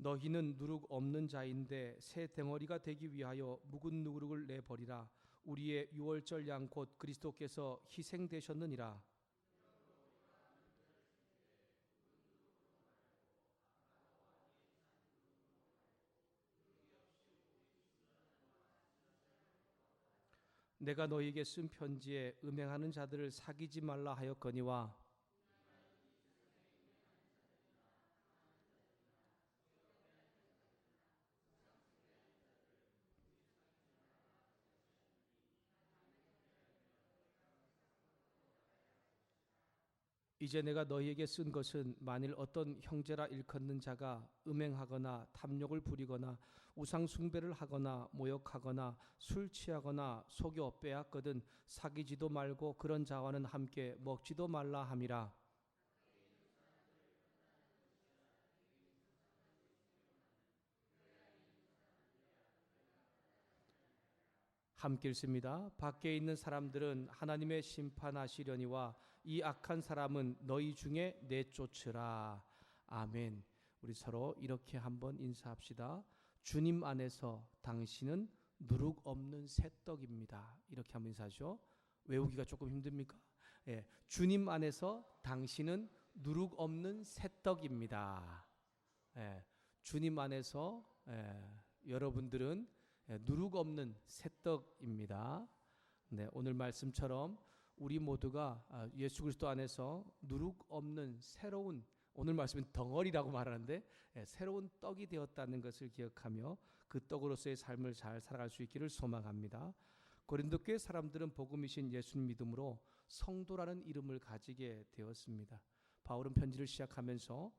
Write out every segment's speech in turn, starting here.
너희는 누룩 없는 자인데 새 덩어리가 되기 위하여 묵은 누룩을 내버리라. 우리의 유월절 양 곧 그리스도께서 희생되셨느니라. 내가 너희에게 쓴 편지에 음행하는 자들을 사귀지 말라 하였거니와 이제 내가 너희에게 쓴 것은 만일 어떤 형제라 일컫는 자가 음행하거나 탐욕을 부리거나 우상 숭배를 하거나 모욕하거나 술 취하거나 속여 빼앗거든 사귀지도 말고 그런 자와는 함께 먹지도 말라 함이라. 함께 읽습니다. 밖에 있는 사람들은 하나님의 심판하시려니와 이 악한 사람은 너희 중에 내쫓으라. 아멘. 우리 서로 이렇게 한번 인사합시다. 주님 안에서 당신은 누룩 없는 새떡입니다. 이렇게 한번 인사하죠. 외우기가 조금 힘듭니까? 예, 주님 안에서 당신은 누룩 없는 새떡입니다. 예, 주님 안에서 여러분들은 누룩 없는 새떡입니다. 네, 오늘 말씀처럼 우리 모두가 예수 그리스도 안에서 누룩 없는 새로운, 오늘 말씀은 덩어리라고 말하는데 새로운 떡이 되었다는 것을 기억하며 그 떡으로서의 삶을 잘 살아갈 수 있기를 소망합니다. 고린도 교회 사람들은 복음이신 예수님 믿음으로 성도라는 이름을 가지게 되었습니다. 바울은 편지를 시작하면서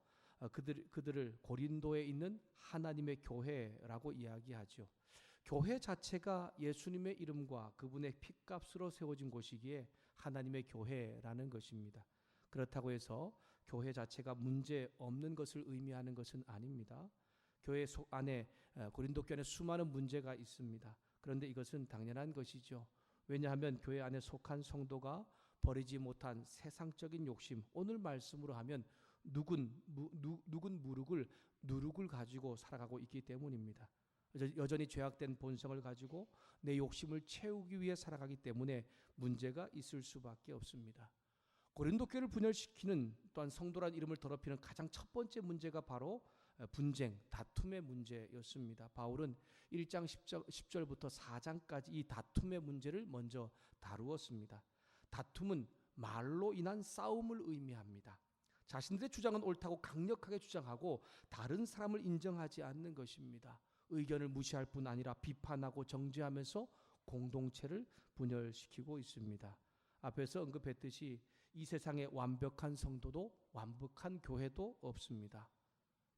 그들을 고린도에 있는 하나님의 교회라고 이야기하죠. 교회 자체가 예수님의 이름과 그분의 핏값으로 세워진 곳이기에 하나님의 교회라는 것입니다. 그렇다고 해서 교회 자체가 문제 없는 것을 의미하는 것은 아닙니다. 교회 속 안에 고린도 교회 안에 수많은 문제가 있습니다. 그런데 이것은 당연한 것이죠. 왜냐하면 교회 안에 속한 성도가 버리지 못한 세상적인 욕심, 오늘 말씀으로 하면 누군 누룩을 가지고 살아가고 있기 때문입니다. 여전히 죄악된 본성을 가지고 내 욕심을 채우기 위해 살아가기 때문에 문제가 있을 수밖에 없습니다. 고린도 교회를 분열시키는, 또한 성도란 이름을 더럽히는 가장 첫 번째 문제가 바로 분쟁, 다툼의 문제였습니다. 바울은 1장 10절부터 4장까지 이 다툼의 문제를 먼저 다루었습니다. 다툼은 말로 인한 싸움을 의미합니다. 자신들의 주장은 옳다고 강력하게 주장하고 다른 사람을 인정하지 않는 것입니다. 의견을 무시할 뿐 아니라 비판하고 정죄하면서 공동체를 분열시키고 있습니다. 앞에서 언급했듯이 이 세상에 완벽한 성도도 완벽한 교회도 없습니다.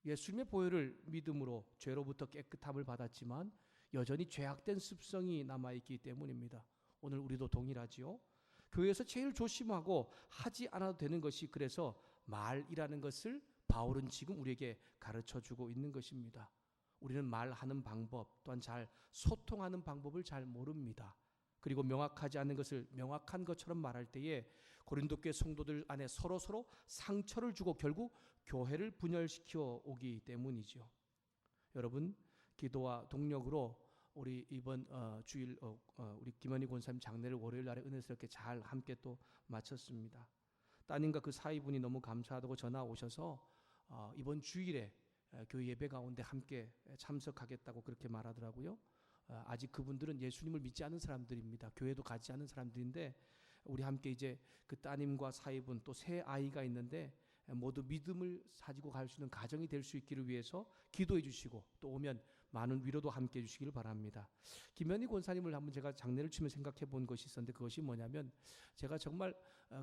예수님의 보혈을 믿음으로 죄로부터 깨끗함을 받았지만 여전히 죄악된 습성이 남아있기 때문입니다. 오늘 우리도 동일하지요. 교회에서 제일 조심하고 하지 않아도 되는 것이 그래서 말이라는 것을 바울은 지금 우리에게 가르쳐주고 있는 것입니다. 우리는 말하는 방법, 또한 잘 소통하는 방법을 잘 모릅니다. 그리고 명확하지 않은 것을 명확한 것처럼 말할 때에 고린도 교회 성도들 안에 서로 상처를 주고 결국 교회를 분열시켜 오기 때문이죠. 여러분, 기도와 동력으로 우리 이번 주일 우리 김현희 권사님 장례를 월요일 날에 은혜스럽게 잘 함께 또 마쳤습니다. 따님과 그 사위분이 너무 감사하다고 전화 오셔서 이번 주일에 교회 예배 가운데 함께 참석하겠다고 그렇게 말하더라고요. 아직 그분들은 예수님을 믿지 않은 사람들입니다. 교회도 가지 않은 사람들인데 우리 함께 이제 그 따님과 사위분 또 새 아이가 있는데 모두 믿음을 가지고 갈 수 있는 가정이 될 수 있기를 위해서 기도해 주시고 또 오면 많은 위로도 함께 해 주시기를 바랍니다. 김현희 권사님을 한번 제가 장례를 치며 생각해 본 것이 있었는데 그것이 뭐냐면 제가 정말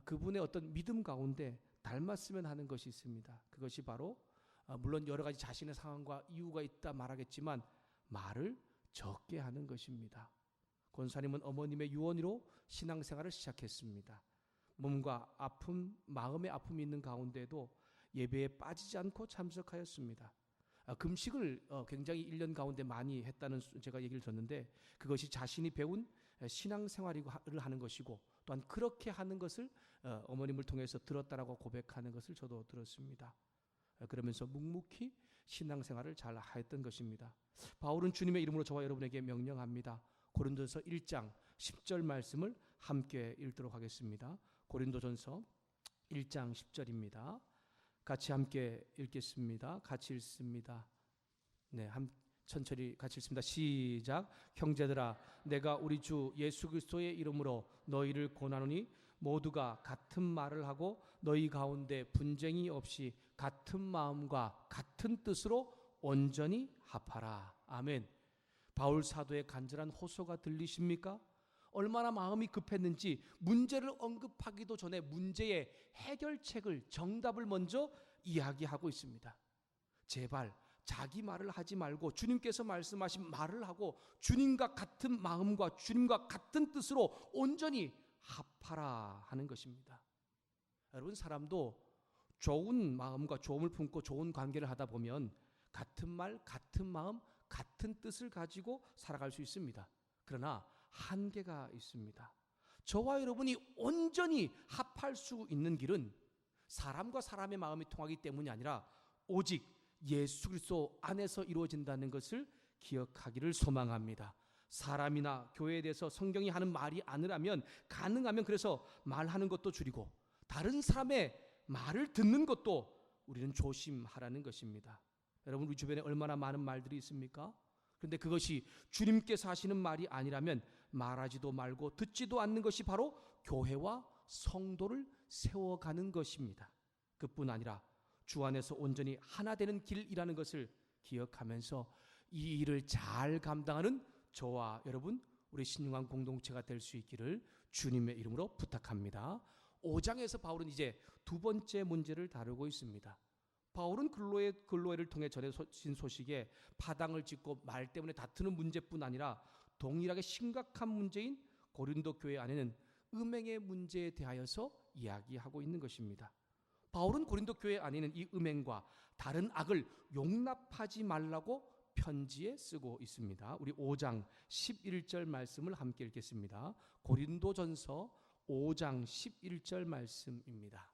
그분의 어떤 믿음 가운데 닮았으면 하는 것이 있습니다. 그것이 바로 물론 여러 가지 자신의 상황과 이유가 있다 말하겠지만 말을 적게 하는 것입니다. 권사님은 어머님의 유언으로 신앙생활을 시작했습니다. 몸과 아픔, 마음의 아픔이 있는 가운데도 예배에 빠지지 않고 참석하였습니다. 금식을 굉장히 1년 가운데 많이 했다는 제가 얘기를 듣는데 그것이 자신이 배운 신앙생활을 하는 것이고 또한 그렇게 하는 것을 어머님을 통해서 들었다라고 고백하는 것을 저도 들었습니다. 그러면서 묵묵히 신앙생활을 잘 하였던 것입니다. 바울은 주님의 이름으로 저와 여러분에게 명령합니다. 고린도전서 1장 10절 말씀을 함께 읽도록 하겠습니다. 고린도전서 1장 10절입니다. 같이 함께 읽겠습니다. 같이 읽습니다. 네, 천천히 같이 읽습니다. 시작. 형제들아, 내가 우리 주 예수 그리스도의 이름으로 너희를 권하노니 모두가 같은 말을 하고 너희 가운데 분쟁이 없이 같은 마음과 같은 뜻으로 온전히 합하라. 아멘. 바울 사도의 간절한 호소가 들리십니까? 얼마나 마음이 급했는지 문제를 언급하기도 전에 문제의 해결책을, 정답을 먼저 이야기하고 있습니다. 제발 자기 말을 하지 말고 주님께서 말씀하신 말을 하고 주님과 같은 마음과 주님과 같은 뜻으로 온전히 합하라 하는 것입니다. 여러분, 사람도 좋은 마음과 좋음을 품고 좋은 관계를 하다 보면 같은 말, 같은 마음, 같은 뜻을 가지고 살아갈 수 있습니다. 그러나 한계가 있습니다. 저와 여러분이 온전히 합할 수 있는 길은 사람과 사람의 마음이 통하기 때문이 아니라 오직 예수 그리스도 안에서 이루어진다는 것을 기억하기를 소망합니다. 사람이나 교회에 대해서 성경이 하는 말이 아니라면 가능하면 그래서 말하는 것도 줄이고 다른 사람의 말을 듣는 것도 우리는 조심하라는 것입니다. 여러분, 우리 주변에 얼마나 많은 말들이 있습니까? 그런데 그것이 주님께서 하시는 말이 아니라면 말하지도 말고 듣지도 않는 것이 바로 교회와 성도를 세워가는 것입니다. 그뿐 아니라 주 안에서 온전히 하나 되는 길이라는 것을 기억하면서 이 일을 잘 감당하는 저와 여러분, 우리 신령한 공동체가 될 수 있기를 주님의 이름으로 부탁합니다. 5장에서 바울은 이제 두 번째 문제를 다루고 있습니다. 바울은 글로에를 통해 전해진 소식에 파당을 짓고 말 때문에 다투는 문제뿐 아니라 동일하게 심각한 문제인 고린도 교회 안에는 음행의 문제에 대하여서 이야기하고 있는 것입니다. 바울은 고린도 교회 안에는 이 음행과 다른 악을 용납하지 말라고 편지에 쓰고 있습니다. 우리 5장 11절 말씀을 함께 읽겠습니다. 고린도전서 5장 11절 말씀입니다.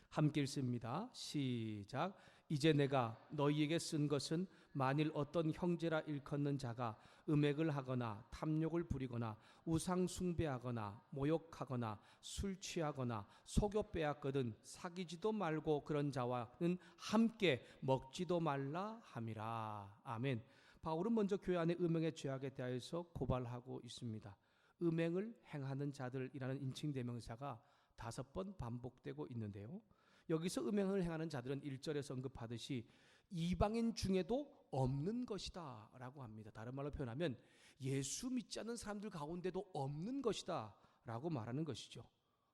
함께 읽습니다. 시작. 이제 내가 너희에게 쓴 것은 만일 어떤 형제라 일컫는 자가 음행을 하거나 탐욕을 부리거나 우상 숭배하거나 모욕하거나 술 취하거나 속여 빼앗거든 사귀지도 말고 그런 자와는 함께 먹지도 말라 함이라. 아멘. 바울은 먼저 교회 안의 음행의 죄악에 대하여서 고발하고 있습니다. 음행을 행하는 자들이라는 인칭 대명사가 5번 반복되고 있는데요. 여기서 음행을 행하는 자들은 1절에서 언급하듯이 이방인 중에도 없는 것이다 라고 합니다. 다른 말로 표현하면 예수 믿지 않는 사람들 가운데도 없는 것이다 라고 말하는 것이죠.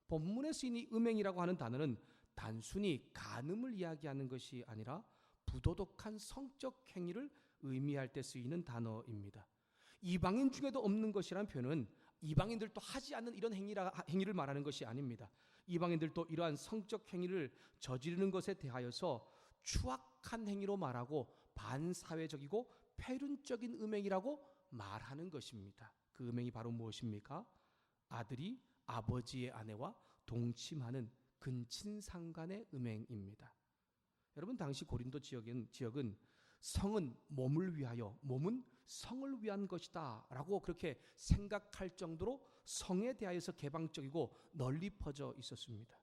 본문에 쓰인 이 음행이라고 하는 단어는 단순히 간음을 이야기하는 것이 아니라 부도덕한 성적 행위를 의미할 때 쓰이는 단어입니다. 이방인 중에도 없는 것이라는 표현은 이방인들도 하지 않는 이런 행위를 말하는 것이 아닙니다. 이방인들도 이러한 성적 행위를 저지르는 것에 대하여서 추악한 행위로 말하고 반사회적이고 폐륜적인 음행이라고 말하는 것입니다. 그 음행이 바로 무엇입니까? 아들이 아버지의 아내와 동침하는 근친상간의 음행입니다. 여러분, 당시 고린도 지역은 성은 몸을 위하여, 몸은 성을 위한 것이다 라고 그렇게 생각할 정도로 성에 대하여서 개방적이고 널리 퍼져 있었습니다.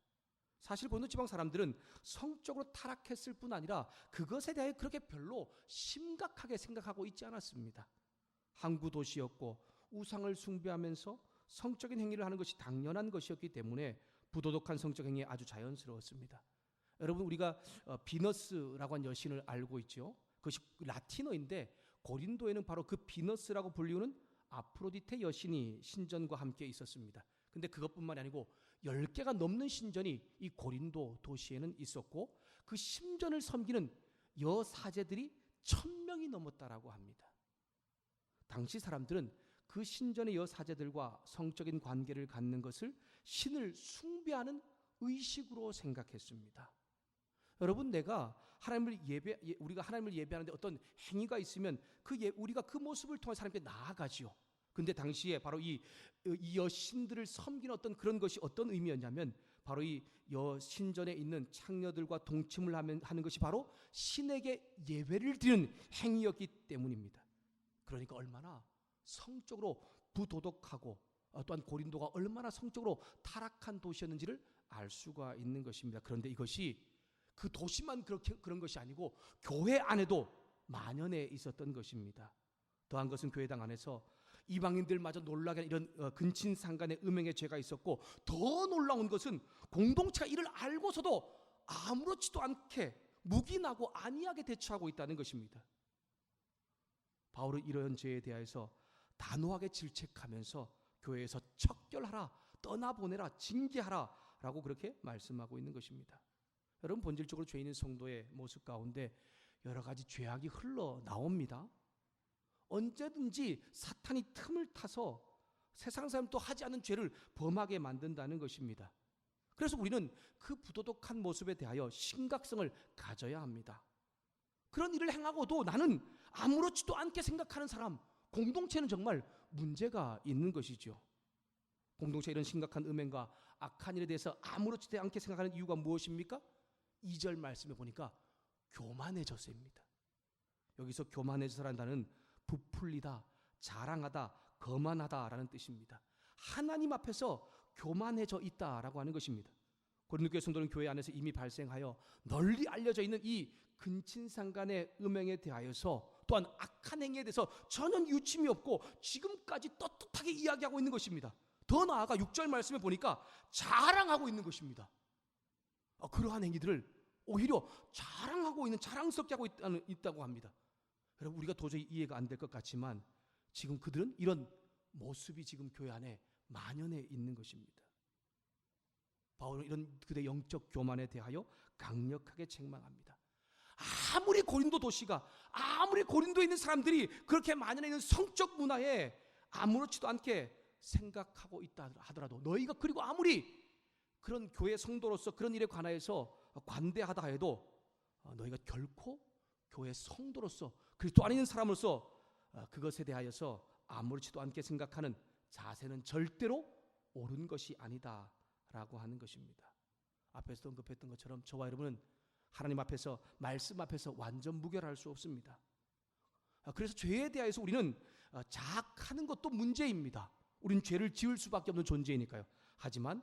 사실 고린도 지방 사람들은 성적으로 타락했을 뿐 아니라 그것에 대해 그렇게 별로 심각하게 생각하고 있지 않았습니다. 항구 도시였고 우상을 숭배하면서 성적인 행위를 하는 것이 당연한 것이었기 때문에 부도덕한 성적 행위에 아주 자연스러웠습니다. 여러분, 우리가 비너스라고 한 여신을 알고 있죠. 그것이 라틴어인데 고린도에는 바로 그 비너스라고 불리우는 아프로디테 여신이 신전과 함께 있었습니다. 근데 그것뿐만이 아니고 10개가 넘는 신전이 이 고린도 도시에는 있었고 그 신전을 섬기는 여사제들이 1000명이 넘었다라고 합니다. 당시 사람들은 그 신전의 여사제들과 성적인 관계를 갖는 것을 신을 숭배하는 의식으로 생각했습니다. 여러분, 우리가 하나님을 예배하는데 어떤 행위가 있으면 우리가 그 모습을 통해 하나님께 나아가지요. 근데 당시에 바로 이 여신들을 섬기는 어떤 그런 것이 어떤 의미였냐면 바로 이 신전에 있는 창녀들과 동침을 하는 것이 바로 신에게 예배를 드리는 행위였기 때문입니다. 그러니까 얼마나 성적으로 부도덕하고 또한 고린도가 얼마나 성적으로 타락한 도시였는지를 알 수가 있는 것입니다. 그런데 이것이 그 도시만 그런 것이 아니고 교회 안에도 만연해 있었던 것입니다. 더한 것은 교회당 안에서 이방인들마저 놀라게 하는 이런 근친상간의 음행의 죄가 있었고, 더 놀라운 것은 공동체가 이를 알고서도 아무렇지도 않게 묵인하고 안이하게 대처하고 있다는 것입니다. 바울은 이런 죄에 대해서 단호하게 질책하면서 교회에서 척결하라, 떠나보내라, 징계하라 라고 그렇게 말씀하고 있는 것입니다. 여러분, 본질적으로 죄 있는 성도의 모습 가운데 여러 가지 죄악이 흘러나옵니다. 언제든지 사탄이 틈을 타서 세상 사람도 하지 않는 죄를 범하게 만든다는 것입니다. 그래서 우리는 그 부도덕한 모습에 대하여 심각성을 가져야 합니다. 그런 일을 행하고도 나는 아무렇지도 않게 생각하는 사람, 공동체는 정말 문제가 있는 것이죠. 공동체 이런 심각한 음행과 악한 일에 대해서 아무렇지도 않게 생각하는 이유가 무엇입니까? 2절 말씀에 보니까 교만해져서입니다. 여기서 교만해져서라는 단어는 부풀리다, 자랑하다, 거만하다라는 뜻입니다. 하나님 앞에서 교만해져 있다라고 하는 것입니다. 고린도 교회 성도는 교회 안에서 이미 발생하여 널리 알려져 있는 이 근친상간의 음행에 대하여서, 또한 악한 행위에 대해서 전혀 유침이 없고 지금까지 떳떳하게 이야기하고 있는 것입니다. 더 나아가 6절 말씀에 보니까 자랑하고 있는 것입니다. 그러한 행위들을 오히려 자랑하고 있는, 자랑스럽게 하고 있다고 합니다. 여러분, 우리가 도저히 이해가 안 될 것 같지만 지금 그들은 이런 모습이 지금 교회 안에 만연해 있는 것입니다. 바울은 이런 그들의 영적 교만에 대하여 강력하게 책망합니다. 아무리 고린도 도시가, 아무리 고린도에 있는 사람들이 그렇게 만연해 있는 성적 문화에 아무렇지도 않게 생각하고 있다 하더라도, 너희가 그리고 아무리 그런 교회 성도로서 그런 일에 관하여서 관대하다 해도 너희가 결코 교회 성도로서 그리스도 안에 있는 사람으로서 그것에 대하여서 아무렇지도 않게 생각하는 자세는 절대로 옳은 것이 아니다 라고 하는 것입니다. 앞에서 언급했던 것처럼 저와 여러분은 하나님 앞에서, 말씀 앞에서 완전 무결할 수 없습니다. 그래서 죄에 대해서 우리는 자학하는 것도 문제입니다. 우리는 죄를 지을 수밖에 없는 존재이니까요. 하지만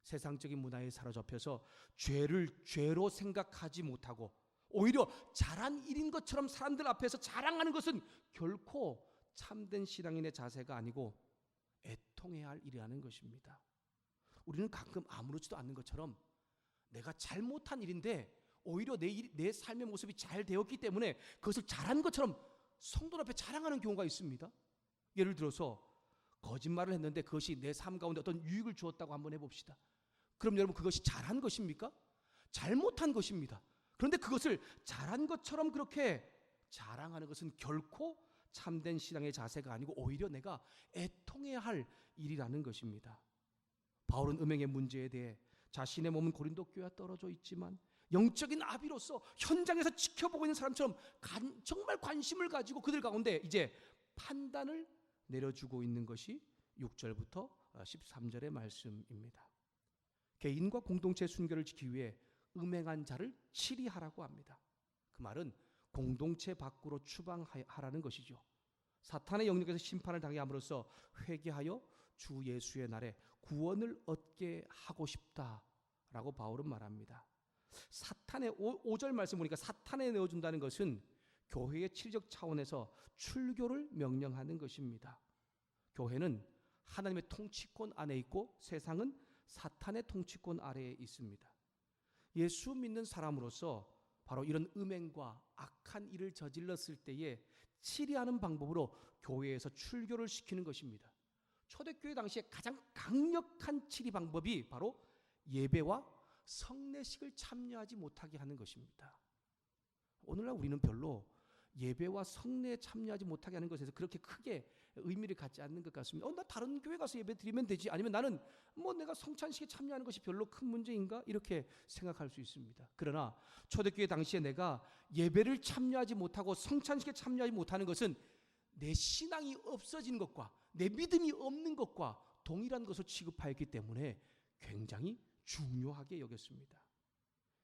세상적인 문화에 사로잡혀서 죄를 죄로 생각하지 못하고 오히려 잘한 일인 것처럼 사람들 앞에서 자랑하는 것은 결코 참된 신앙인의 자세가 아니고 애통해야 할 일이라는 것입니다. 우리는 가끔 아무렇지도 않는 것처럼 내가 잘못한 일인데 오히려 내 삶의 모습이 잘 되었기 때문에 그것을 잘한 것처럼 성도 앞에 자랑하는 경우가 있습니다. 예를 들어서 거짓말을 했는데 그것이 내 삶 가운데 어떤 유익을 주었다고 한번 해봅시다. 그럼 여러분, 그것이 잘한 것입니까? 잘못한 것입니다. 그런데 그것을 잘한 것처럼 그렇게 자랑하는 것은 결코 참된 신앙의 자세가 아니고 오히려 내가 애통해야 할 일이라는 것입니다. 바울은 음행의 문제에 대해 자신의 몸은 고린도 교회와 떨어져 있지만 영적인 아비로서 현장에서 지켜보고 있는 사람처럼 정말 관심을 가지고 그들 가운데 이제 판단을 내려주고 있는 것이 6절부터 13절의 말씀입니다. 개인과 공동체 순결을 지키기 위해 음행한 자를 치리하라고 합니다. 그 말은 공동체 밖으로 추방하라는 것이죠. 사탄의 영역에서 심판을 당해 함으로써 회개하여 주 예수의 날에 구원을 얻게 하고 싶다라고 바울은 말합니다. 사탄의 5절 말씀 보니까 사탄에 내어준다는 것은 교회의 치리적 차원에서 출교를 명령하는 것입니다. 교회는 하나님의 통치권 안에 있고 세상은 사탄의 통치권 아래에 있습니다. 예수 믿는 사람으로서 바로 이런 음행과 악한 일을 저질렀을 때에 치리하는 방법으로 교회에서 출교를 시키는 것입니다. 초대교회 당시에 가장 강력한 치리 방법이 바로 예배와 성례식을 참여하지 못하게 하는 것입니다. 오늘날 우리는 별로 예배와 성례에 참여하지 못하게 하는 것에서 그렇게 크게 의미를 갖지 않는 것 같습니다. 나 다른 교회 가서 예배 드리면 되지, 아니면 나는 내가 성찬식에 참여하는 것이 별로 큰 문제인가, 이렇게 생각할 수 있습니다. 그러나 초대교회 당시에 내가 예배를 참여하지 못하고 성찬식에 참여하지 못하는 것은 내 신앙이 없어진 것과 내 믿음이 없는 것과 동일한 것을 취급하였기 때문에 굉장히 중요하게 여겼습니다.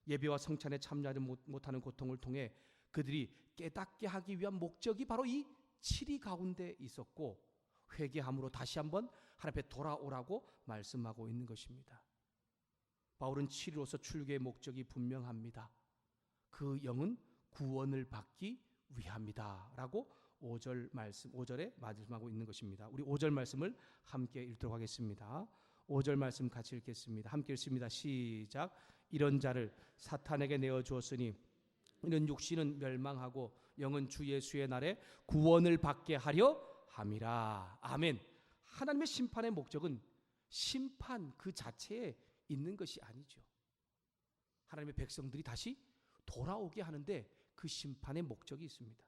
예배와 성찬에 참여하지 못하는 고통을 통해 그들이 깨닫게 하기 위한 목적이 바로 이 7위 가운데 있었고, 회개함으로 다시 한번 하나님 앞에 돌아오라고 말씀하고 있는 것입니다. 바울은 7위로서 출교의 목적이 분명합니다. 그 영은 구원을 받기 위함이다 라고 5절에 말씀하고 있는 것입니다. 우리 5절 말씀을 함께 읽도록 하겠습니다. 5절 말씀 같이 읽겠습니다. 함께 읽습니다. 시작. 이런 자를 사탄에게 내어주었으니 이는 육신은 멸망하고 영은 주 예수의 날에 구원을 받게 하려 함이라. 아멘. 하나님의 심판의 목적은 심판 그 자체에 있는 것이 아니죠. 하나님의 백성들이 다시 돌아오게 하는데 그 심판의 목적이 있습니다.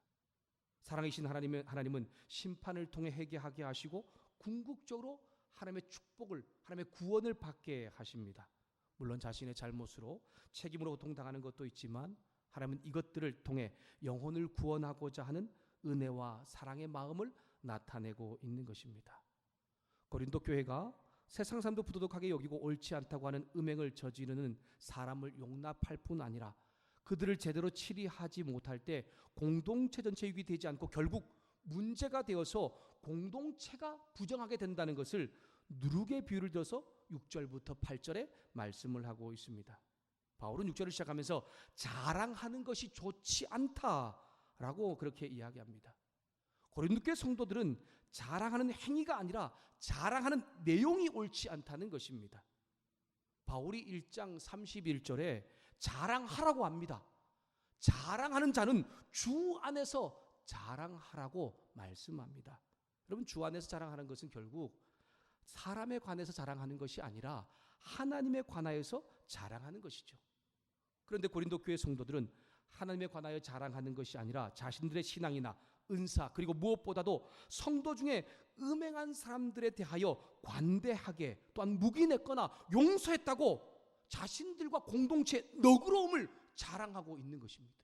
사랑이신 하나님은 심판을 통해 회개하게 하시고 궁극적으로 하나님의 축복을, 하나님의 구원을 받게 하십니다. 물론 자신의 잘못으로 책임으로 고통당하는 것도 있지만 하나님은 이것들을 통해 영혼을 구원하고자 하는 은혜와 사랑의 마음을 나타내고 있는 것입니다. 고린도 교회가 세상 사람도 부도덕하게 여기고 옳지 않다고 하는 음행을 저지르는 사람을 용납할 뿐 아니라 그들을 제대로 치리하지 못할 때 공동체 전체 유익이 되지 않고 결국 문제가 되어서 공동체가 부정하게 된다는 것을 누룩의 비유를 들어서 6절부터 8절에 말씀을 하고 있습니다. 바울은 6절을 시작하면서 자랑하는 것이 좋지 않다라고 그렇게 이야기합니다. 고린도 교회 성도들은 자랑하는 행위가 아니라 자랑하는 내용이 옳지 않다는 것입니다. 바울이 1장 31절에 자랑하라고 합니다. 자랑하는 자는 주 안에서 자랑하라고 말씀합니다. 여러분, 주 안에서 자랑하는 것은 결국 사람에 관해서 자랑하는 것이 아니라 하나님에 관하여서 자랑하는 것이죠. 그런데 고린도 교회 성도들은 하나님에 관하여 자랑하는 것이 아니라 자신들의 신앙이나 은사, 그리고 무엇보다도 성도 중에 음행한 사람들에 대하여 관대하게, 또한 묵인했거나 용서했다고 자신들과 공동체의 너그러움을 자랑하고 있는 것입니다.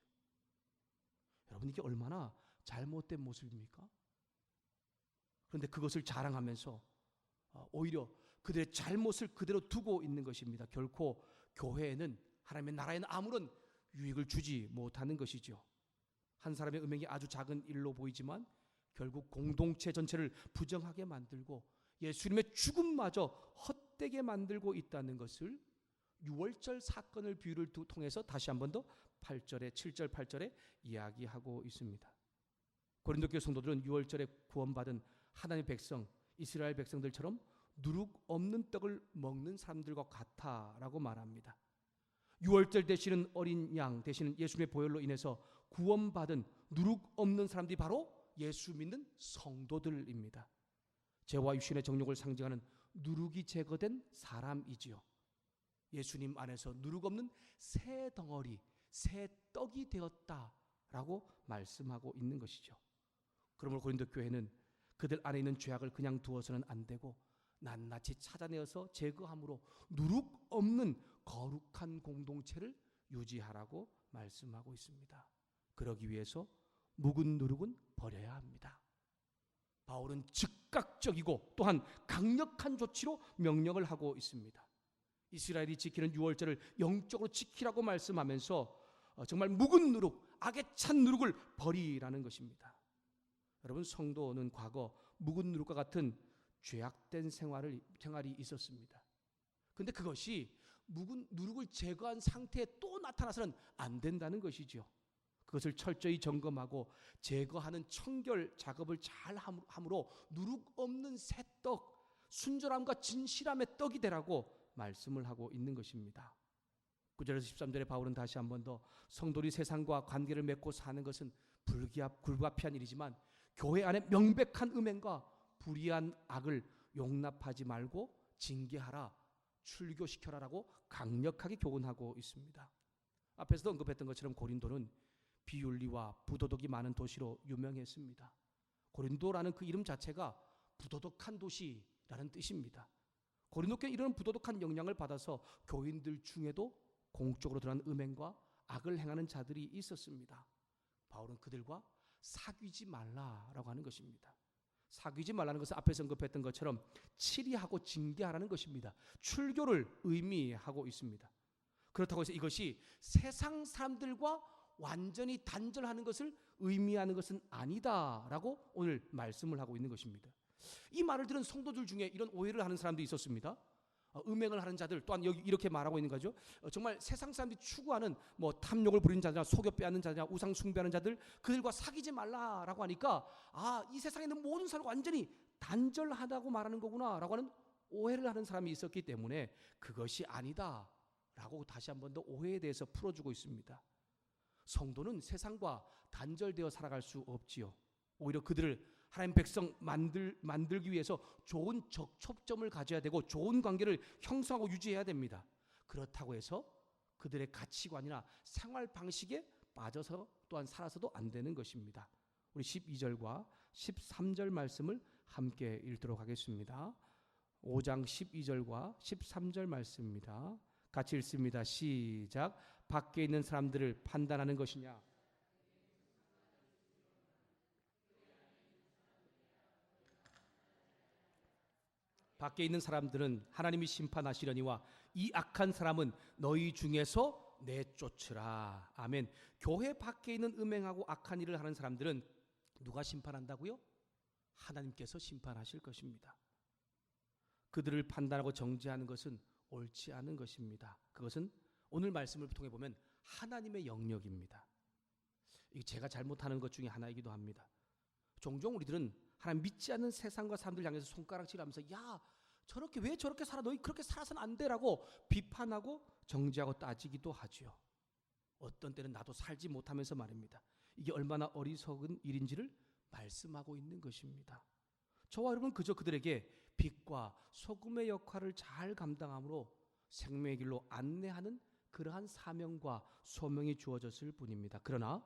여러분, 이게 얼마나 잘못된 모습입니까? 그런데 그것을 자랑하면서 오히려 그들의 잘못을 그대로 두고 있는 것입니다. 결코 교회에는, 하나님의 나라에는 아무런 유익을 주지 못하는 것이죠. 한 사람의 음행이 아주 작은 일로 보이지만 결국 공동체 전체를 부정하게 만들고 예수님의 죽음마저 헛되게 만들고 있다는 것을 6월절 사건을 비유를 통해서 다시 한 번 더 8절에 7절 8절에 이야기하고 있습니다. 고린도 교회 성도들은 6월절에 구원받은 하나님의 백성, 이스라엘 백성들처럼 누룩 없는 떡을 먹는 사람들과 같아라고 말합니다. 6월절 되시는 어린 양 되시는 예수님의 보혈로 인해서 구원받은 누룩 없는 사람들이 바로 예수 믿는 성도들입니다. 죄와 육신의 정욕을 상징하는 누룩이 제거된 사람이지요. 예수님 안에서 누룩 없는 새 덩어리, 새 떡이 되었다라고 말씀하고 있는 것이죠. 그러므로 고린도 교회는 그들 안에 있는 죄악을 그냥 두어서는 안 되고 낱낱이 찾아내어서 제거함으로 누룩 없는 거룩한 공동체를 유지하라고 말씀하고 있습니다. 그러기 위해서 묵은 누룩은 버려야 합니다. 바울은 즉각적이고 또한 강력한 조치로 명령을 하고 있습니다. 이스라엘이 지키는 유월절을 영적으로 지키라고 말씀하면서 정말 묵은 누룩, 악에 찬 누룩을 버리라는 것입니다. 여러분, 성도는 과거 묵은 누룩과 같은 죄악된 생활이 있었습니다. 그런데 그것이 묵은 누룩을 제거한 상태에 또 나타나서는 안 된다는 것이죠. 그것을 철저히 점검하고 제거하는 청결 작업을 잘 함으로 누룩 없는 새 떡, 순전함과 진실함의 떡이 되라고 말씀을 하고 있는 것입니다. 9절에서 13절에 바울은 다시 한 번 더 성도들이 세상과 관계를 맺고 사는 것은 불가피한 일이지만 교회 안에 명백한 음행과 불의한 악을 용납하지 말고 징계하라, 출교시켜라라고 강력하게 교훈하고 있습니다. 앞에서도 언급했던 것처럼 고린도는 비윤리와 부도덕이 많은 도시로 유명했습니다. 고린도라는 그 이름 자체가 부도덕한 도시라는 뜻입니다. 고린도교는 이런 부도덕한 영향을 받아서 교인들 중에도 공적으로 드러난 음행과 악을 행하는 자들이 있었습니다. 바울은 그들과 사귀지 말라라고 하는 것입니다. 사귀지 말라는 것은 앞에서 언급했던 것처럼 치리하고 징계하라는 것입니다. 출교를 의미하고 있습니다. 그렇다고 해서 이것이 세상 사람들과 완전히 단절하는 것을 의미하는 것은 아니다라고 오늘 말씀을 하고 있는 것입니다. 이 말을 들은 성도들 중에 이런 오해를 하는 사람도 있었습니다. 음행을 하는 자들 또한 여기 이렇게 말하고 있는 거죠. 정말 세상 사람들이 추구하는 뭐 탐욕을 부리는 자냐, 속여 빼앗는 자냐, 우상 숭배하는 자들, 그들과 사귀지 말라라고 하니까 이 세상에 있는 모든 사람을 완전히 단절하다고 말하는 거구나라고 하는 오해를 하는 사람이 있었기 때문에 그것이 아니다라고 다시 한 번 더 오해에 대해서 풀어주고 있습니다. 성도는 세상과 단절되어 살아갈 수 없지요. 오히려 그들을 하나님 백성 만들기 위해서 좋은 접촉점을 가져야 되고 좋은 관계를 형성하고 유지해야 됩니다. 그렇다고 해서 그들의 가치관이나 생활 방식에 빠져서 또한 살아서도 안 되는 것입니다. 우리 12절과 13절 말씀을 함께 읽도록 하겠습니다. 5장 12절과 13절 말씀입니다. 같이 읽습니다. 시작. 밖에 있는 사람들을 판단하는 것이냐? 밖에 있는 사람들은 하나님이 심판하시려니와 이 악한 사람은 너희 중에서 내쫓으라. 아멘. 교회 밖에 있는 음행하고 악한 일을 하는 사람들은 누가 심판한다고요? 하나님께서 심판하실 것입니다. 그들을 판단하고 정죄하는 것은 옳지 않은 것입니다. 그것은 오늘 말씀을 통해 보면 하나님의 영역입니다. 이게 제가 잘못하는 것 중에 하나이기도 합니다. 종종 우리들은 하나님 믿지 않는 세상과 사람들 향해서 손가락질하면서 야 저렇게 왜 저렇게 살아 너희 그렇게 살아서는 안 돼라고 비판하고 정죄하고 따지기도 하지요. 어떤 때는 나도 살지 못하면서 말입니다. 이게 얼마나 어리석은 일인지를 말씀하고 있는 것입니다. 저와 여러분 그저 그들에게 빛과 소금의 역할을 잘 감당함으로 생명의 길로 안내하는 그러한 사명과 소명이 주어졌을 뿐입니다. 그러나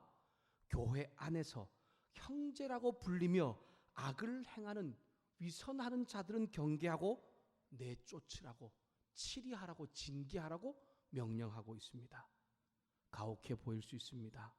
교회 안에서 형제라고 불리며 악을 행하는 위선하는 자들은 경계하고 내쫓으라고 치리하라고 징계하라고 명령하고 있습니다. 가혹해 보일 수 있습니다.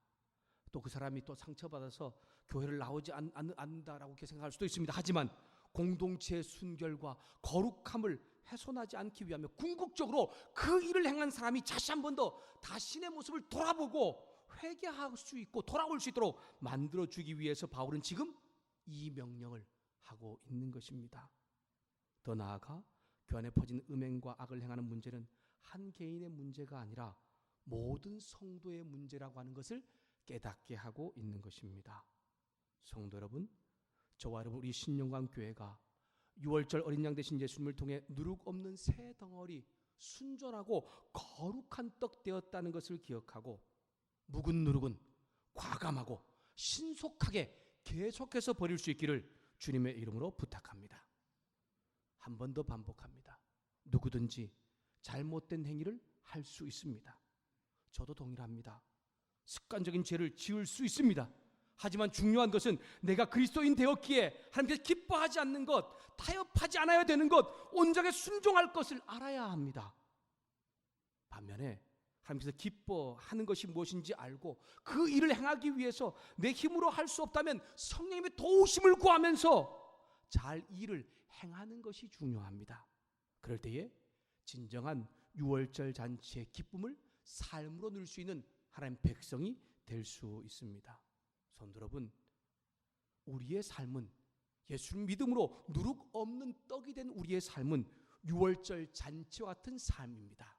또 그 사람이 또 상처받아서 교회를 나오지 않는다라고 생각할 수도 있습니다. 하지만 공동체의 순결과 거룩함을 훼손하지 않기 위하며 궁극적으로 그 일을 행한 사람이 다시 한 번 더 자신의 모습을 돌아보고 회개할 수 있고 돌아올 수 있도록 만들어주기 위해서 바울은 지금 이 명령을 하고 있는 것입니다. 더 나아가 교회 안에 퍼진 음행과 악을 행하는 문제는 한 개인의 문제가 아니라 모든 성도의 문제라고 하는 것을 깨닫게 하고 있는 것입니다. 성도 여러분, 저와 여러분 우리 신영광교회가 6월절 어린 양 되신 예수님을 통해 누룩 없는 새 덩어리 순전하고 거룩한 떡 되었다는 것을 기억하고 묵은 누룩은 과감하고 신속하게 계속해서 버릴 수 있기를 주님의 이름으로 부탁합니다. 한 번 더 반복합니다. 누구든지 잘못된 행위를 할 수 있습니다. 저도 동일합니다. 습관적인 죄를 지을 수 있습니다. 하지만 중요한 것은 내가 그리스도인 되었기에 하나님께서 기뻐하지 않는 것, 타협하지 않아야 되는 것, 온전하게 순종할 것을 알아야 합니다. 반면에 하나님께서 기뻐하는 것이 무엇인지 알고 그 일을 행하기 위해서 내 힘으로 할 수 없다면 성령님의 도우심을 구하면서 잘 일을 행하는 것이 중요합니다. 그럴 때에 진정한 유월절 잔치의 기쁨을 삶으로 누릴 수 있는 하나님 백성이 될 수 있습니다. 성도 여러분, 우리의 삶은 예수를 믿음으로 누룩 없는 떡이 된 우리의 삶은 유월절 잔치와 같은 삶입니다.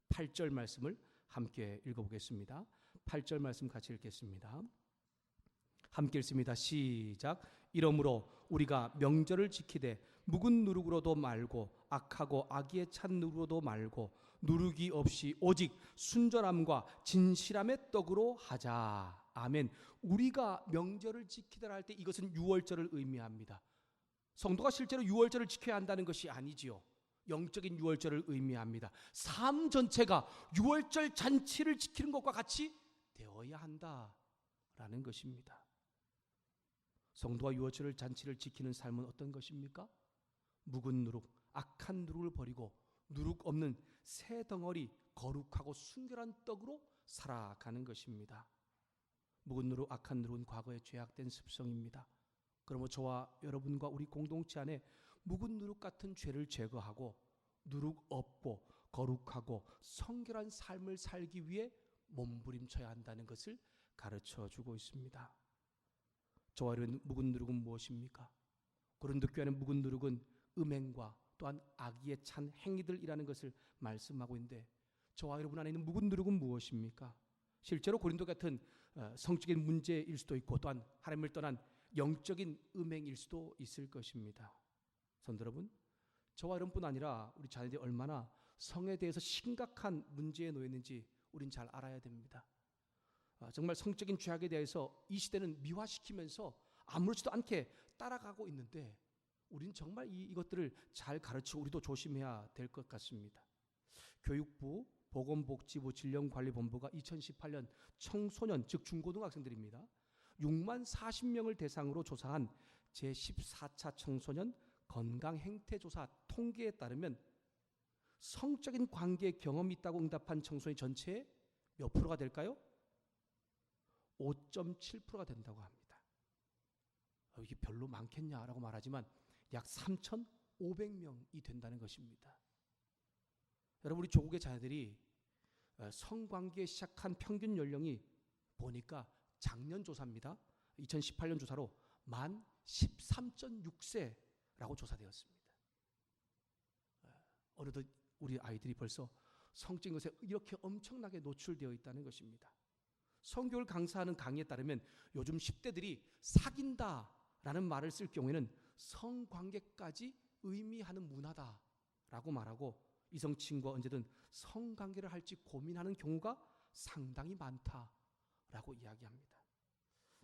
8절 말씀을 함께 읽어보겠습니다. 8절 말씀 같이 읽겠습니다. 함께 읽습니다. 시작. 이러므로 우리가 명절을 지키되 묵은 누룩으로도 말고 악하고 악의에 찬 누룩으로도 말고 누룩이 없이 오직 순전함과 진실함의 떡으로 하자. 아멘. 우리가 명절을 지키더라 할 때 이것은 유월절을 의미합니다. 성도가 실제로 유월절을 지켜야 한다는 것이 아니지요. 영적인 유월절을 의미합니다. 삶 전체가 유월절 잔치를 지키는 것과 같이 되어야 한다라는 것입니다. 성도가 유월절 잔치를 지키는 삶은 어떤 것입니까? 묵은 누룩, 악한 누룩을 버리고 누룩 없는 새 덩어리 거룩하고 순결한 떡으로 살아가는 것입니다. 묵은 누룩, 악한 누룩은 과거에 죄악된 습성입니다. 그러므로 저와 여러분과 우리 공동체 안에 묵은 누룩 같은 죄를 제거하고 누룩 없고 거룩하고 성결한 삶을 살기 위해 몸부림쳐야 한다는 것을 가르쳐 주고 있습니다. 저와 여러분 묵은 누룩은 무엇입니까? 고린도 교회의 묵은 누룩은 음행과 또한 악의에 찬 행위들이라는 것을 말씀하고 있는데 저와 여러분 안에 있는 묵은 누룩은 무엇입니까? 실제로 고린도 같은 성적인 문제일 수도 있고 또한 하나님을 떠난 영적인 음행일 수도 있을 것입니다. 성도 여러분, 저와 여러분뿐 아니라 우리 자녀들이 얼마나 성에 대해서 심각한 문제에 놓여 있는지 우린 잘 알아야 됩니다. 정말 성적인 죄악에 대해서 이 시대는 미화시키면서 아무렇지도 않게 따라가고 있는데 우린 정말 이것들을 잘 가르치고 우리도 조심해야 될 것 같습니다. 교육부, 보건복지부, 질병관리본부가 2018년 청소년, 즉 중고등학생들입니다. 6만 40명을 대상으로 조사한 제14차 청소년 건강행태조사 통계에 따르면 성적인 관계 경험이 있다고 응답한 청소년 전체의 몇 프로가 될까요? 5.7%가 된다고 합니다. 이게 별로 많겠냐라고 말하지만 약 3,500명이 된다는 것입니다. 여러분, 우리 조국의 자녀들이 성관계 시작한 평균 연령이 보니까 작년 조사입니다. 2018년 조사로 만 13.6세라고 조사되었습니다. 어느덧 우리 아이들이 벌써 성적인 것에 이렇게 엄청나게 노출되어 있다는 것입니다. 성교를 강사하는 강의에 따르면 요즘 10대들이 사귄다라는 말을 쓸 경우에는 성관계까지 의미하는 문화다라고 말하고 이성친구와 언제든 성관계를 할지 고민하는 경우가 상당히 많다라고 이야기합니다.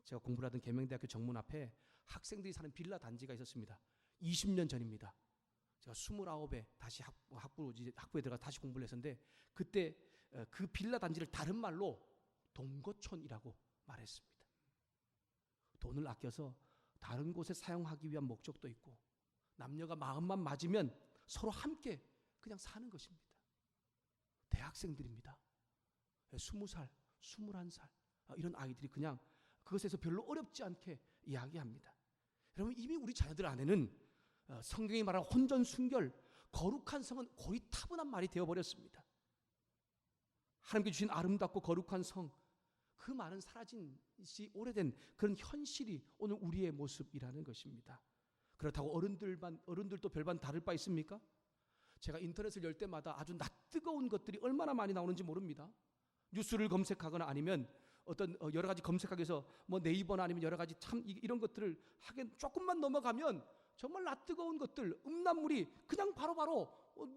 제가 공부를 하던 계명대학교 정문 앞에 학생들이 사는 빌라 단지가 있었습니다. 20년 전입니다. 제가 29에 다시 학부에 들어가 다시 공부를 했었는데 그때 그 빌라 단지를 다른 말로 동거촌이라고 말했습니다. 돈을 아껴서 다른 곳에 사용하기 위한 목적도 있고 남녀가 마음만 맞으면 서로 함께 그냥 사는 것입니다. 대학생들입니다. 20살, 21살 이런 아이들이 그냥 그것에서 별로 어렵지 않게 이야기합니다. 여러분, 이미 우리 자녀들 안에는 성경이 말하는 혼전, 순결, 거룩한 성은 거의 타분한 말이 되어버렸습니다. 하나님께 주신 아름답고 거룩한 성, 그 말은 사라진 지 오래된 그런 현실이 오늘 우리의 모습이라는 것입니다. 그렇다고 어른들도 별반 다를 바 있습니까? 제가 인터넷을 열 때마다 아주 낯뜨거운 것들이 얼마나 많이 나오는지 모릅니다. 뉴스를 검색하거나 아니면 어떤 여러 가지 검색하기 위해서 뭐 네이버나 아니면 여러 가지 참 이런 것들을 하긴 조금만 넘어가면 정말 낯뜨거운 것들, 음란물이 그냥 바로바로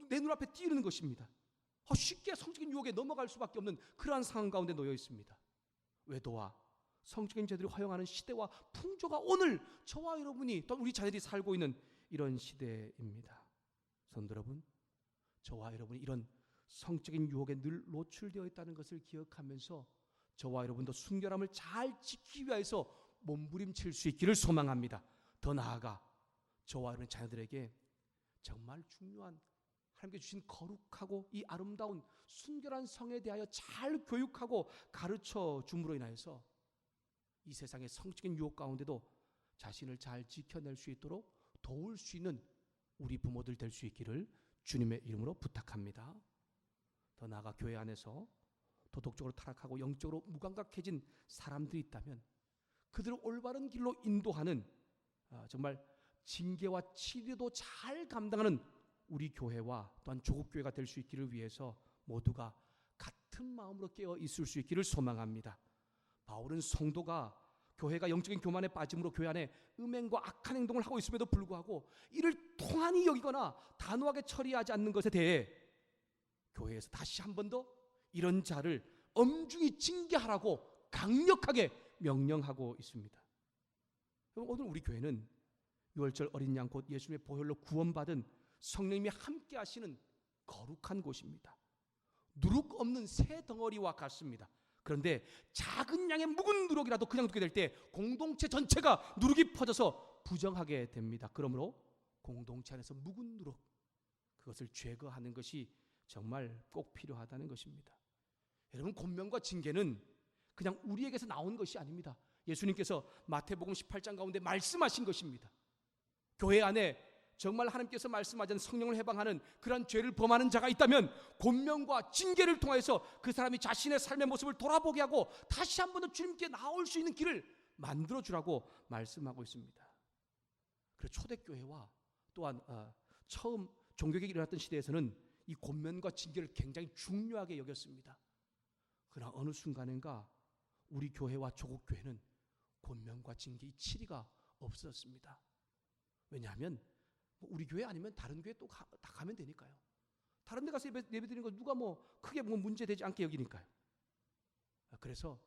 내 눈앞에 띄우는 것입니다. 쉽게 성적인 유혹에 넘어갈 수밖에 없는 그러한 상황 가운데 놓여 있습니다. 외도와 성적인 죄들이 허용하는 시대와 풍조가 오늘 저와 여러분이 또 우리 자녀들이 살고 있는 이런 시대입니다. 성도 여러분, 저와 여러분이 이런 성적인 유혹에 늘 노출되어 있다는 것을 기억하면서 저와 여러분도 순결함을 잘 지키기 위해서 몸부림칠 수 있기를 소망합니다. 더 나아가 저와 여러분 자녀들에게 정말 중요한 하나님께 주신 거룩하고 이 아름다운 순결한 성에 대하여 잘 교육하고 가르쳐 줌으로 인하여서 이 세상의 성적인 유혹 가운데도 자신을 잘 지켜낼 수 있도록 도울 수 있는 우리 부모들 될 수 있기를 주님의 이름으로 부탁합니다. 더 나아가 교회 안에서 도덕적으로 타락하고 영적으로 무감각해진 사람들이 있다면 그들을 올바른 길로 인도하는 정말 징계와 치료도 잘 감당하는 우리 교회와 또한 조국교회가 될 수 있기를 위해서 모두가 같은 마음으로 깨어 있을 수 있기를 소망합니다. 바울은 성도가 교회가 영적인 교만에 빠짐으로 교회 안에 음행과 악한 행동을 하고 있음에도 불구하고 이를 통한이 여기거나 단호하게 처리하지 않는 것에 대해 교회에서 다시 한 번 더 이런 자를 엄중히 징계하라고 강력하게 명령하고 있습니다. 오늘 우리 교회는 유월절 어린 양 곧 예수님의 보혈로 구원받은 성령님이 함께 하시는 거룩한 곳입니다. 누룩 없는 새 덩어리와 같습니다. 그런데 작은 양의 묵은 누룩이라도 그냥 두게 될 때 공동체 전체가 누룩이 퍼져서 부정하게 됩니다. 그러므로 공동체 안에서 묵은 누룩, 그것을 제거하는 것이 정말 꼭 필요하다는 것입니다. 여러분, 권면과 징계는 그냥 우리에게서 나온 것이 아닙니다. 예수님께서 마태복음 18장 가운데 말씀하신 것입니다. 교회 안에 정말 하나님께서 말씀하신 성령을 해방하는 그러한 죄를 범하는 자가 있다면 권면과 징계를 통해서 그 사람이 자신의 삶의 모습을 돌아보게 하고 다시 한 번 더 주님께 나올 수 있는 길을 만들어주라고 말씀하고 있습니다. 그래서 초대교회와 또한 처음 종교개혁이 일어났던 시대에서는 이 권면과 징계를 굉장히 중요하게 여겼습니다. 그러나 어느 순간인가 우리 교회와 조국 교회는 권면과 징계 이 치리가 없어졌습니다. 왜냐하면 우리 교회 아니면 다른 교회 또 다 가면 되니까요. 다른 데 가서 예배드리는 거 누가 크게 문제되지 않게 여기니까요. 그래서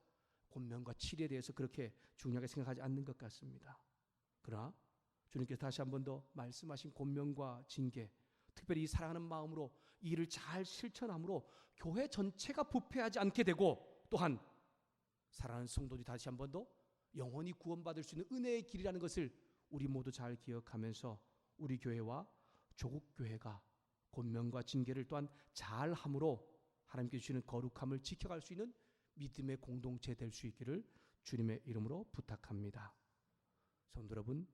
권면과 치리에 대해서 그렇게 중요하게 생각하지 않는 것 같습니다. 그러나 주님께서 다시 한 번 더 말씀하신 권면과 징계, 특별히 이 사랑하는 마음으로 이 일을 잘 실천함으로 교회 전체가 부패하지 않게 되고 또한 사랑하는 성도들이 다시 한 번 더 영원히 구원받을 수 있는 은혜의 길이라는 것을 우리 모두 잘 기억하면서 우리 교회와 조국 교회가 권면과 징계를 또한 잘함으로 하나님께 주시는 거룩함을 지켜갈 수 있는 믿음의 공동체 될 수 있기를 주님의 이름으로 부탁합니다. 성도 여러분,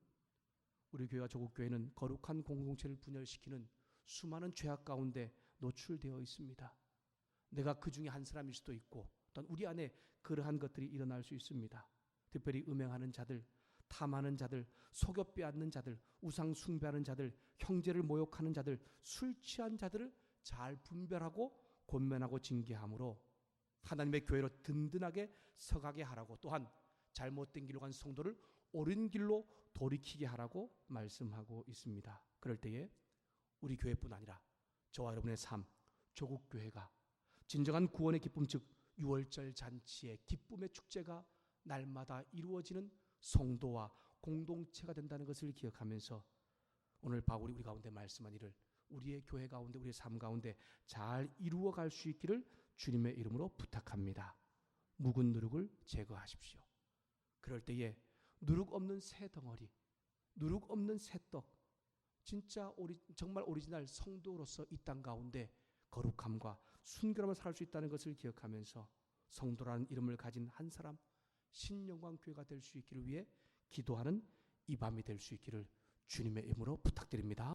우리 교회와 조국 교회는 거룩한 공동체를 분열시키는 수많은 죄악 가운데 노출되어 있습니다. 내가 그 중에 한 사람일 수도 있고 또한 우리 안에 그러한 것들이 일어날 수 있습니다. 특별히 음행하는 자들, 탐하는 자들, 속여 빼앗는 자들, 우상 숭배하는 자들, 형제를 모욕하는 자들, 술 취한 자들을 잘 분별하고 권면하고 징계함으로 하나님의 교회로 든든하게 서가게 하라고 또한 잘못된 길로 간 성도를 옳은 길로 돌이키게 하라고 말씀하고 있습니다. 그럴 때에 우리 교회뿐 아니라 저와 여러분의 삶, 조국 교회가 진정한 구원의 기쁨 즉 유월절 잔치의 기쁨의 축제가 날마다 이루어지는 성도와 공동체가 된다는 것을 기억하면서 오늘 바울이 우리 가운데 말씀한 일을 우리의 교회 가운데 우리의 삶 가운데 잘 이루어갈 수 있기를 주님의 이름으로 부탁합니다. 묵은 누룩을 제거하십시오. 그럴 때에 누룩 없는 새 덩어리, 누룩 없는 새 떡, 진짜 정말 오리지널 성도로서 이 땅 가운데 거룩함과 순결함을 살아갈 수 있다는 것을 기억하면서 성도라는 이름을 가진 한 사람 신영광교회가 될 수 있기를 위해 기도하는 이 밤이 될 수 있기를 주님의 이름으로 부탁드립니다.